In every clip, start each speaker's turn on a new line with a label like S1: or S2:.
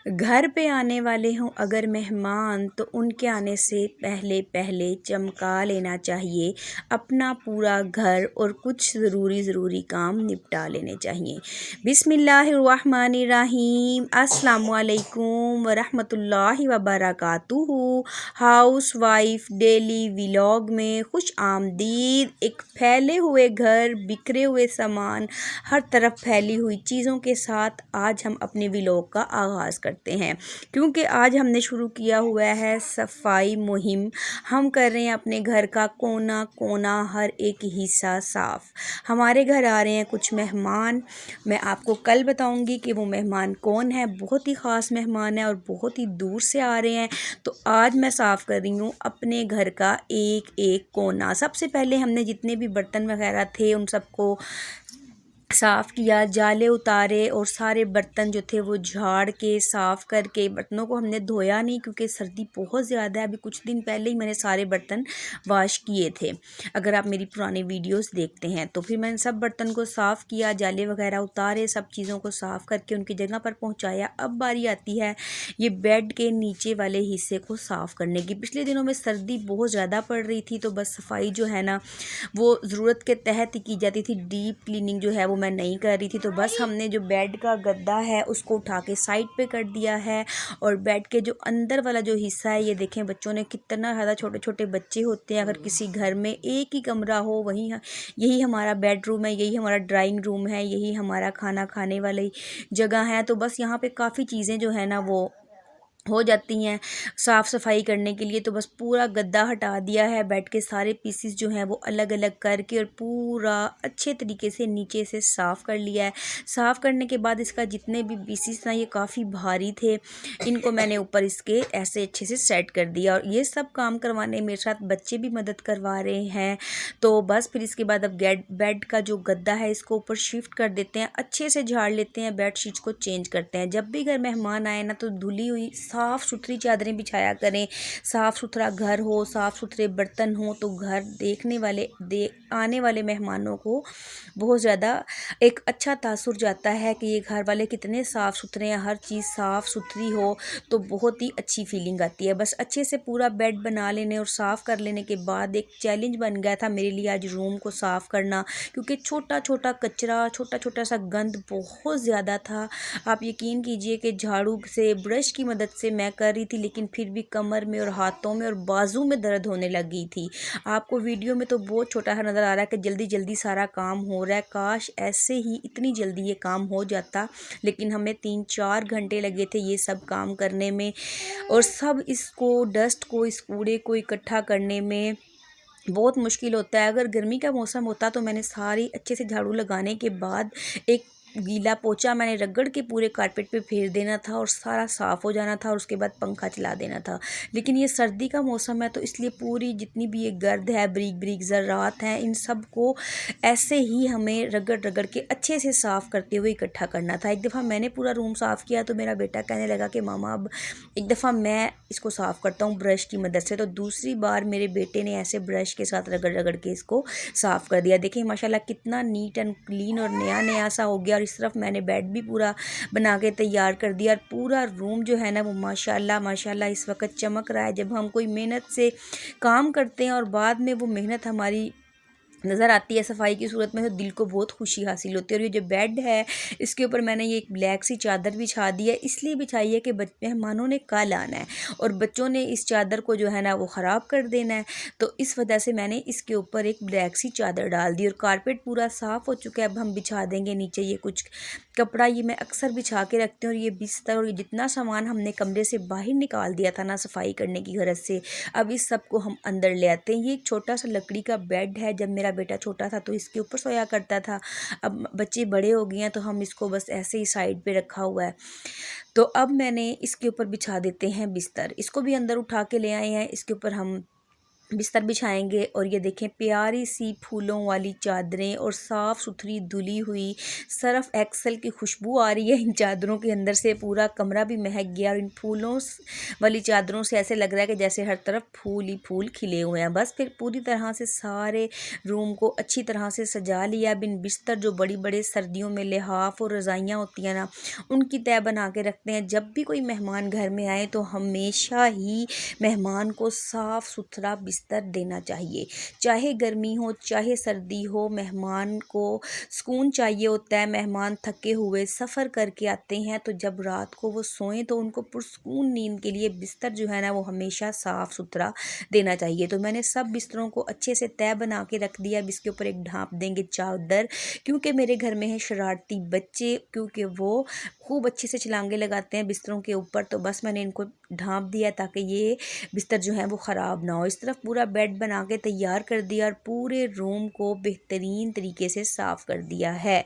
S1: घर पे आने वाले हों अगर मेहमान तो उनके आने से पहले पहले चमका लेना चाहिए अपना पूरा घर और कुछ ज़रूरी काम निपटा लेने चाहिए। बिस्मिल्लाहिर्रहमानिर्रहीम। अस्सलामुअलैकुम वरहमतुल्लाहि वबरकातुहू। हाउस वाइफ डेली व्लॉग में खुश आमदीद। एक फैले हुए घर, बिखरे हुए सामान, हर तरफ फैली हुई चीज़ों के साथ आज हम अपने व्लॉग का आगाज़ करते हैं, क्योंकि आज हमने शुरू किया हुआ है सफाई मुहिम। हम कर रहे हैं अपने घर का कोना कोना, हर एक हिस्सा साफ़। हमारे घर आ रहे हैं कुछ मेहमान। मैं आपको कल बताऊंगी कि वो मेहमान कौन है। बहुत ही ख़ास मेहमान है और बहुत ही दूर से आ रहे हैं। तो आज मैं साफ़ कर रही हूँ अपने घर का एक एक कोना। सबसे पहले हमने जितने भी बर्तन वगैरह थे उन सबको साफ़ किया, जाले उतारे और सारे बर्तन जो थे वो झाड़ के साफ़ करके, बर्तनों को हमने धोया नहीं क्योंकि सर्दी बहुत ज़्यादा है। अभी कुछ दिन पहले ही मैंने सारे बर्तन वॉश किए थे, अगर आप मेरी पुरानी वीडियोस देखते हैं तो। फिर मैंने सब बर्तन को साफ़ किया, जाले वगैरह उतारे, सब चीज़ों को साफ़ करके उनकी जगह पर पहुँचाया। अब बारी आती है ये बेड के नीचे वाले हिस्से को साफ़ करने की। पिछले दिनों में सर्दी बहुत ज़्यादा पड़ रही थी तो बस सफाई जो है ना वो ज़रूरत के तहत ही की जाती थी। डीप क्लीनिंग जो है वो मैं नहीं कर रही थी। तो बस हमने जो बेड का गद्दा है उसको उठा के साइड पे कर दिया है। और बेड के जो अंदर वाला जो हिस्सा है, ये देखें बच्चों ने कितना ज़्यादा, छोटे छोटे बच्चे होते हैं। अगर किसी घर में एक ही कमरा हो, वहीं यही हमारा बेडरूम है, यही हमारा ड्राइंग रूम है, यही हमारा खाना खाने वाली जगह है। तो बस यहाँ पे काफ़ी चीज़ें जो है ना वो हो जाती हैं साफ़ सफाई करने के लिए। तो बस पूरा गद्दा हटा दिया है, बेड के सारे पीसेस जो हैं वो अलग अलग करके और पूरा अच्छे तरीके से नीचे से साफ़ कर लिया है। साफ़ करने के बाद इसका जितने भी पीसेस ना ये काफ़ी भारी थे, इनको मैंने ऊपर इसके ऐसे अच्छे से सेट कर दिया। और ये सब काम करवाने मेरे साथ बच्चे भी मदद करवा रहे हैं। तो बस फिर इसके बाद अब बेड का जो गद्दा है इसको ऊपर शिफ्ट कर देते हैं, अच्छे से झाड़ लेते हैं, बेड शीट्स को चेंज करते हैं। जब भी घर मेहमान आए ना तो धुली हुई साफ़ सुथरी चादरें बिछाया करें। साफ़ सुथरा घर हो, साफ़ सुथरे बर्तन हो तो घर आने वाले मेहमानों को बहुत ज़्यादा एक अच्छा तासुर जाता है कि ये घर वाले कितने साफ़ सुथरे हैं, हर चीज़ साफ़ सुथरी हो तो बहुत ही अच्छी फीलिंग आती है। बस अच्छे से पूरा बेड बना लेने और साफ़ कर लेने के बाद एक चैलेंज बन गया था मेरे लिए आज रूम को साफ़ करना, क्योंकि छोटा छोटा कचरा, छोटा छोटा सा गंद बहुत ज़्यादा था। आप यकीन कीजिए कि झाड़ू से, ब्रश की मदद से मैं कर रही थी, लेकिन फिर भी कमर में और हाथों में और बाजू में दर्द होने लग गई थी। आपको वीडियो में तो बहुत छोटा सा नज़र आ रहा है कि जल्दी जल्दी सारा काम हो रहा है। काश ऐसे ही इतनी जल्दी ये काम हो जाता, लेकिन हमें 3-4 घंटे लगे थे ये सब काम करने में और सब इसको, डस्ट को, इस कूड़े को इकट्ठा करने में बहुत मुश्किल होता है। अगर गर्मी का मौसम होता तो मैंने सारी अच्छे से झाड़ू लगाने के बाद एक गीला पोंछा मैंने रगड़ के पूरे कारपेट पे फेर देना था और सारा साफ़ हो जाना था और उसके बाद पंखा चला देना था। लेकिन ये सर्दी का मौसम है तो इसलिए पूरी जितनी भी ये गर्द है, बारीक बारीक ज़र्रात हैं, इन सब को ऐसे ही हमें रगड़ रगड़ के अच्छे से साफ़ करते हुए इकट्ठा करना था। एक दफ़ा मैंने पूरा रूम साफ़ किया तो मेरा बेटा कहने लगा कि मामा अब एक दफ़ा मैं इसको साफ़ करता हूँ ब्रश की मदद से। तो दूसरी बार मेरे बेटे ने ऐसे ब्रश के साथ रगड़ रगड़ के इसको साफ़ कर दिया। देखिए माशाल्लाह कितना नीट एंड क्लीन और नया नया सा हो गया। और इस तरफ मैंने बेड भी पूरा बना के तैयार कर दिया और पूरा रूम जो है ना वो माशाल्लाह माशाल्लाह इस वक्त चमक रहा है। जब हम कोई मेहनत से काम करते हैं और बाद में वो मेहनत हमारी नज़र आती है सफाई की सूरत में तो दिल को बहुत खुशी हासिल होती है। और ये जो बेड है इसके ऊपर मैंने ये एक ब्लैक सी चादर बिछा दी है, इसलिए बिछाई है कि मेहमानों ने कल आना है और बच्चों ने इस चादर को जो है ना वो ख़राब कर देना है। तो इस वजह से मैंने इसके ऊपर एक ब्लैक सी चादर डाल दी और कारपेट पूरा साफ़ हो चुका है। अब हम बिछा देंगे नीचे ये कुछ कपड़ा, ये मैं अक्सर बिछा के रखती हूँ। और ये बिस्तर और ये जितना सामान हमने कमरे से बाहर निकाल दिया था ना सफाई करने की गरज से, अब इस सब को हम अंदर ले आते हैं। ये एक छोटा सा लकड़ी का बेड है, जब मेरा बेटा छोटा था तो इसके ऊपर सोया करता था। अब बच्चे बड़े हो गए हैं तो हम इसको बस ऐसे ही साइड पे रखा हुआ है। तो अब मैंने इसके ऊपर बिछा देते हैं बिस्तर, इसको भी अंदर उठा के ले आए हैं। इसके ऊपर हम बिस्तर बिछाएंगे और ये देखें प्यारी सी फूलों वाली चादरें और साफ़ सुथरी धुली हुई सर्फ एक्सेल की खुशबू आ रही है इन चादरों के अंदर से। पूरा कमरा भी महक गया और इन फूलों वाली चादरों से ऐसे लग रहा है कि जैसे हर तरफ फूल ही फूल खिले हुए हैं। बस फिर पूरी तरह से सारे रूम को अच्छी तरह से सजा लिया। बिन बिस्तर जो बड़ी बड़े सर्दियों में लिहाफ और रज़ाइयाँ होती हैं ना, उनकी तय बना के रखते हैं। जब भी कोई मेहमान घर में आए तो हमेशा ही मेहमान को साफ़ सुथरा बिस्तर देना चाहिए। चाहे गर्मी हो चाहे सर्दी हो, मेहमान को सुकून चाहिए होता है। मेहमान थके हुए सफ़र करके आते हैं तो जब रात को वो सोएं तो उनको पुरसुकून नींद के लिए बिस्तर जो है ना वो हमेशा साफ़ सुथरा देना चाहिए। तो मैंने सब बिस्तरों को अच्छे से तय बना के रख दिया। अब इसके ऊपर एक ढाँप देंगे चादर, क्योंकि मेरे घर में है शरारती बच्चे, क्योंकि वो खूब अच्छे से छलांगे लगाते हैं बिस्तरों के ऊपर। तो बस मैंने इनको ढाँप दिया ताकि ये बिस्तर जो है वो ख़राब ना हो। इस तरफ पूरा बेड बना के तैयार कर दिया और पूरे रूम को बेहतरीन तरीके से साफ़ कर दिया है।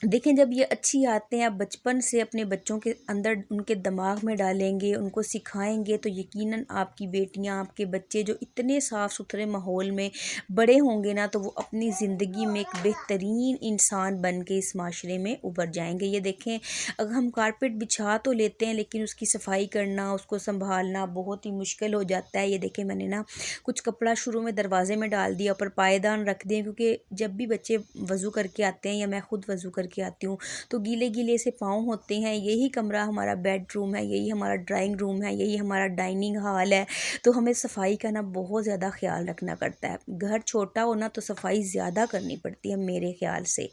S1: देखें, जब ये अच्छी आते हैं, आप बचपन से अपने बच्चों के अंदर उनके दिमाग में डालेंगे, उनको सिखाएंगे तो यकीनन आपकी बेटियां, आपके बच्चे जो इतने साफ़ सुथरे माहौल में बड़े होंगे ना, तो वो अपनी ज़िंदगी में एक बेहतरीन इंसान बन के इस माशरे में उभर जाएंगे। ये देखें, अगर हम कारपेट बिछा तो लेते हैं लेकिन उसकी सफाई करना, उसको संभालना बहुत ही मुश्किल हो जाता है। ये देखें, मैंने ना कुछ कपड़ा शुरू में दरवाजे में डाल दिया, ऊपर पायदान रख दिए, क्योंकि जब भी बच्चे वज़ू करके आते हैं या मैं ख़ुद वज़ू करके आती हूँ तो गीले गीले से पाँव होते हैं। यही कमरा हमारा बेडरूम है, यही हमारा ड्राइंग रूम है, यही हमारा डाइनिंग हॉल है। तो हमें सफाई का ना बहुत ज़्यादा ख्याल रखना पड़ता है। घर छोटा हो ना तो सफाई ज़्यादा करनी पड़ती है मेरे ख्याल से।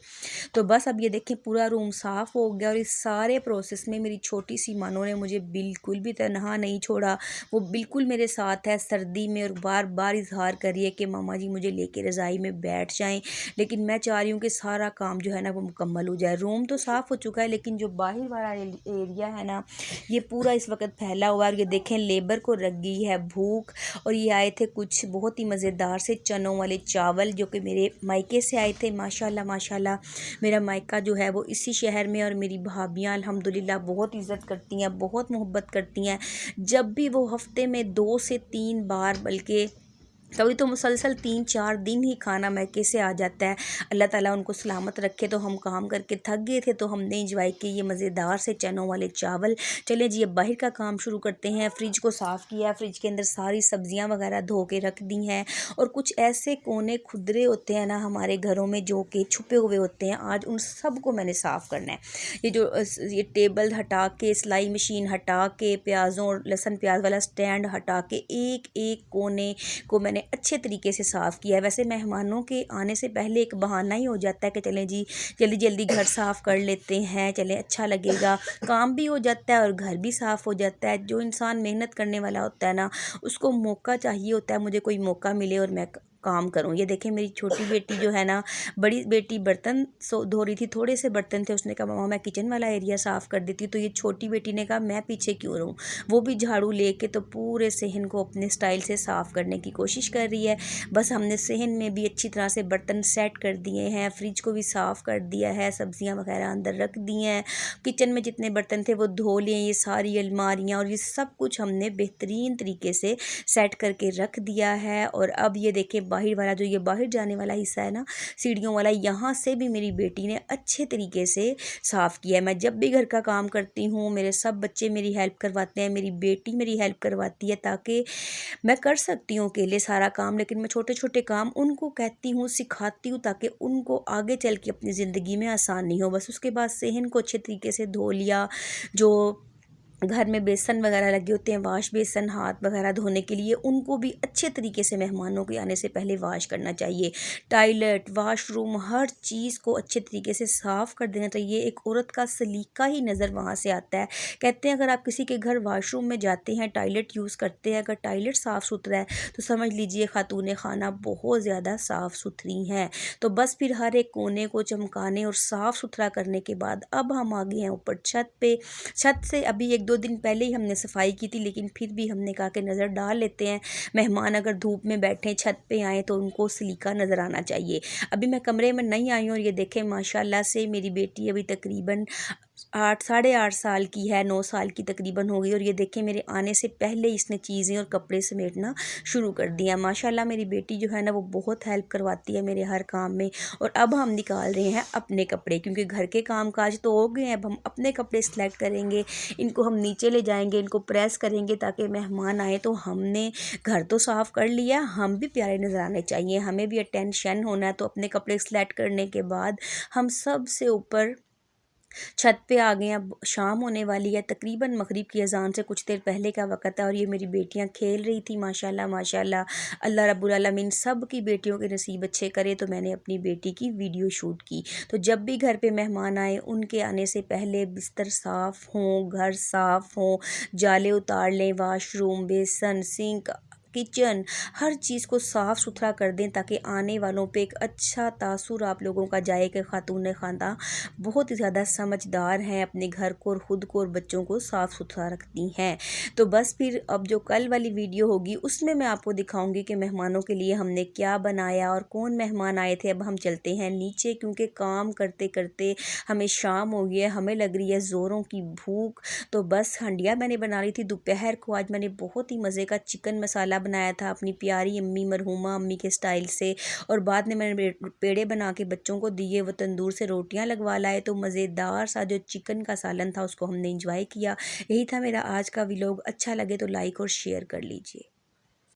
S1: तो बस अब ये देखें, पूरा रूम साफ़ हो गया और इस सारे प्रोसेस में मेरी छोटी सी मानो ने मुझे बिल्कुल भी तनहा नहीं छोड़ा। वो बिल्कुल मेरे साथ है सर्दी में और बार बार इजहार करिए कि मामा जी मुझे लेके रज़ाई में बैठ जाएं। लेकिन मैं चाह रही हूँ कि सारा काम जो है ना वो मुकम्मल हो जाए। रूम तो साफ़ हो चुका है लेकिन जो बाहर वाला एरिया है ना, ये पूरा इस वक्त फैला हुआ है। और ये देखें, लेबर को लग गई है भूख और ये आए थे कुछ बहुत ही मज़ेदार से चनों वाले चावल जो कि मेरे मायके से आए थे। माशाल्लाह माशाल्लाह, मेरा मायका जो है वो इसी शहर में, और मेरी भाभियाँ अल्हम्दुलिल्लाह बहुत इज़्ज़त करती हैं, बहुत मोहब्बत करती हैं। जब भी वो हफ़्ते में 2 से 3 बार, बल्कि कभी तो मुसलसल 3-4 दिन ही खाना मैके से आ जाता है। अल्लाह ताला उनको सलामत रखे। तो हम काम करके थक गए थे तो हमने इंजॉय किए ये मज़ेदार से चनों वाले चावल। चलें जी, अब बाहर का काम शुरू करते हैं। फ़्रिज को साफ़ किया, फ़्रिज के अंदर सारी सब्ज़ियां वगैरह धो के रख दी हैं। और कुछ ऐसे कोने खुदरे होते हैं ना हमारे घरों में जो कि छुपे हुए होते हैं, आज उन सब को मैंने साफ़ करना है। ये टेबल हटा के, सिलाई मशीन हटा के, प्याज़ों और लहसुन प्याज वाला स्टैंड हटा के, एक एक कोने को मैंने अच्छे तरीके से साफ़ किया है। वैसे मेहमानों के आने से पहले एक बहाना ही हो जाता है कि चलें जी जल्दी जल्दी घर साफ़ कर लेते हैं, चलें अच्छा लगेगा, काम भी हो जाता है और घर भी साफ़ हो जाता है। जो इंसान मेहनत करने वाला होता है ना, उसको मौका चाहिए होता है, मुझे कोई मौका मिले और मैं काम करूं। ये देखें, मेरी छोटी बेटी जो है ना, बड़ी बेटी बर्तन धो रही थी, थोड़े से बर्तन थे, उसने कहा मम्मा मैं किचन वाला एरिया साफ़ कर देती। तो ये छोटी बेटी ने कहा मैं पीछे क्यों रहूं। वो भी झाड़ू लेके तो पूरे सहन को अपने स्टाइल से साफ़ करने की कोशिश कर रही है। बस हमने सहन में भी अच्छी तरह से बर्तन सेट कर दिए हैं, फ्रिज को भी साफ़ कर दिया है, सब्जियां वगैरह अंदर रख दी हैं, किचन में जितने बर्तन थे वो धो लिए। ये सारी अलमारियाँ और ये सब कुछ हमने बेहतरीन तरीके से सेट करके रख दिया है। और अब ये देखें, बाहर वाला जो ये बाहर जाने वाला हिस्सा है ना, सीढ़ियों वाला, यहाँ से भी मेरी बेटी ने अच्छे तरीके से साफ़ किया है। मैं जब भी घर का काम करती हूँ, मेरे सब बच्चे मेरी हेल्प करवाते हैं, मेरी बेटी मेरी हेल्प करवाती है, ताकि मैं कर सकती हूँ अकेले सारा काम। लेकिन मैं छोटे छोटे काम उनको कहती हूँ, सिखाती हूँ, ताकि उनको आगे चल के अपनी ज़िंदगी में आसानी हो। बस उसके बाद सहन को अच्छे तरीके से धो लिया। जो घर में बेसन वगैरह लगे होते हैं, वाश बेसन हाथ वगैरह धोने के लिए, उनको भी अच्छे तरीके से मेहमानों के आने से पहले वाश करना चाहिए। टॉयलेट, वाशरूम, हर चीज़ को अच्छे तरीके से साफ़ कर देना चाहिए। एक औरत का सलीका ही नज़र वहाँ से आता है। कहते हैं अगर आप किसी के घर वाशरूम में जाते हैं, टॉयलेट यूज़ करते हैं, अगर टॉयलेट साफ़ सुथरा है तो समझ लीजिए खातून खाना बहुत ज़्यादा साफ़ सुथरी हैं। तो बस फिर हर एक कोने को चमकाने और साफ़ सुथरा करने के बाद अब हम आ गए हैं ऊपर छत पे। छत से अभी 1-2 दिन पहले ही हमने सफाई की थी, लेकिन फिर भी हमने कहा कि नज़र डाल लेते हैं। मेहमान अगर धूप में बैठे छत पे आए तो उनको सलीका नज़र आना चाहिए। अभी मैं कमरे में नहीं आई हूँ और ये देखें माशाल्लाह से मेरी बेटी अभी तकरीबन 8 साढ़े 8 साल की है, 9 साल की तकरीबन हो गई। और ये देखें मेरे आने से पहले इसने चीज़ें और कपड़े समेटना शुरू कर दिया। माशाल्लाह मेरी बेटी जो है ना वो बहुत हेल्प करवाती है मेरे हर काम में। और अब हम निकाल रहे हैं अपने कपड़े, क्योंकि घर के काम काज तो हो गए हैं। अब हम अपने कपड़े सिलेक्ट करेंगे, इनको हम नीचे ले जाएंगे, इनको प्रेस करेंगे ताकि मेहमान आए तो हमने घर तो साफ़ कर लिया, हम भी प्यारे नज़र आने चाहिए, हमें भी अटेंशन होना है। तो अपने कपड़े सिलेक्ट करने के बाद हम सबसे ऊपर छत पे आ गए हैं। अब शाम होने वाली है, तकरीबन मगरिब की अजान से कुछ देर पहले का वक़्त है। और ये मेरी बेटियां खेल रही थी माशाल्लाह माशाल्लाह। अल्लाह रब्बुल आलमीन सब की बेटियों के नसीब अच्छे करे। तो मैंने अपनी बेटी की वीडियो शूट की। तो जब भी घर पे मेहमान आए उनके आने से पहले बिस्तर साफ़ हों, घर साफ़ हों, जाले उतार लें, वाशरूम, बेसन, सिंक, किचन, हर चीज़ को साफ़ सुथरा कर दें ताकि आने वालों पे एक अच्छा तासुर आप लोगों का जाए कि खातून खानदान बहुत ही ज़्यादा समझदार हैं, अपने घर को और ख़ुद को और बच्चों को साफ़ सुथरा रखती हैं। तो बस फिर अब जो कल वाली वीडियो होगी उसमें मैं आपको दिखाऊंगी कि मेहमानों के लिए हमने क्या बनाया और कौन मेहमान आए थे। अब हम चलते हैं नीचे, क्योंकि काम करते करते हमें शाम हो गई है, हमें लग रही है ज़ोरों की भूख। तो बस हंडिया मैंने बना रही थी दोपहर को। आज मैंने बहुत ही मज़े का चिकन मसाला बनाया था अपनी प्यारी अम्मी मरहूमा अम्मी के स्टाइल से। और बाद में मैंने पेड़े बना के बच्चों को दिए, वो तंदूर से रोटियां लगवा लाए। तो मज़ेदार सा जो चिकन का सालन था उसको हमने इंजॉय किया। यही था मेरा आज का व्लॉग। अच्छा लगे तो लाइक और शेयर कर लीजिए।